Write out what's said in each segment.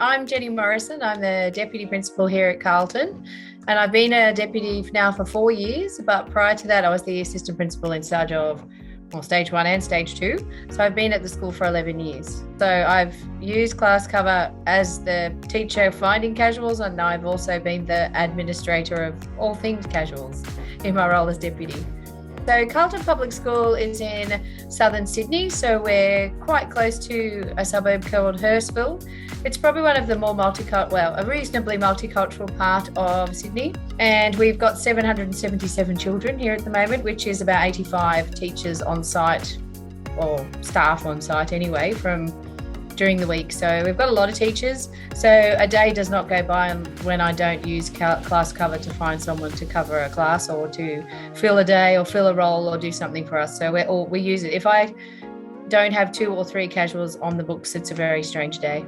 I'm Jenny Morrison. I'm the Deputy Principal here at Carlton, and I've been a deputy now for 4 years, but prior to that I was the Assistant Principal in charge of Stage 1 and Stage 2. So I've been at the school for 11 years. So I've used ClassCover as the teacher finding casuals, and I've also been the administrator of all things casuals in my role as deputy. So Carlton Public School is in southern Sydney, so we're quite close to a suburb called Hurstville. It's probably one of the more a reasonably multicultural part of Sydney. And we've got 777 children here at the moment, which is about 85 teachers on site, or staff on site anyway, from during the week. So we've got a lot of teachers. So a day does not go by when I don't use ClassCover to find someone to cover a class or to fill a day or fill a role or do something for us. So we use it. If I don't have 2 or 3 casuals on the books, it's a very strange day.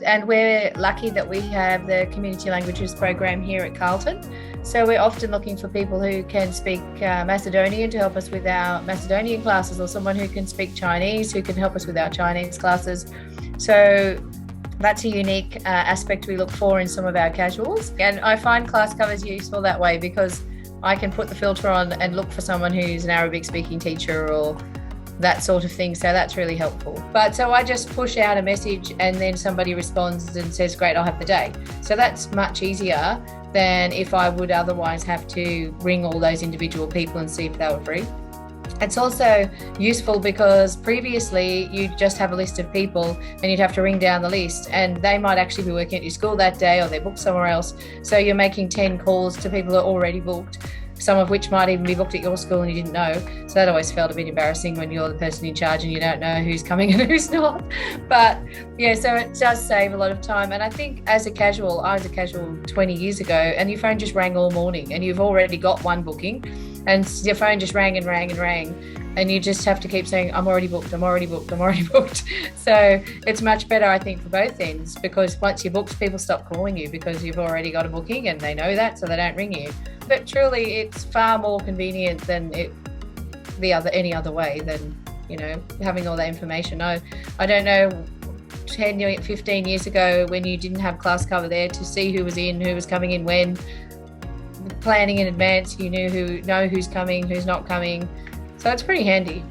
And we're lucky that we have the Community Languages program here at Carlton. So we're often looking for people who can speak Macedonian to help us with our Macedonian classes, or someone who can speak Chinese who can help us with our Chinese classes. So that's a unique aspect we look for in some of our casuals. And I find ClassCover is useful that way because I can put the filter on and look for someone who's an Arabic speaking teacher or that sort of thing. So that's really helpful. But so I just push out a message and then somebody responds and says, great, I'll have the day. So that's much easier than if I would otherwise have to ring all those individual people and see if they were free. It's also useful because previously you'd just have a list of people and you'd have to ring down the list, and they might actually be working at your school that day or they're booked somewhere else. So you're making 10 calls to people who are already booked, some of which might even be booked at your school and you didn't know. So that always felt a bit embarrassing when you're the person in charge and you don't know who's coming and who's not. But yeah, so it does save a lot of time. And I think I was a casual 20 years ago, and your phone just rang all morning and you've already got one booking and your phone just rang and rang and rang. And you just have to keep saying, I'm already booked, I'm already booked, I'm already booked. So it's much better, I think, for both ends, because once you're booked, people stop calling you because you've already got a booking and they know that, so they don't ring you. But truly, it's far more convenient than any other way than, having all that information. I don't know, 10, 15 years ago when you didn't have ClassCover there to see who was in, who was coming in when, planning in advance, you know who's coming, who's not coming. So it's pretty handy.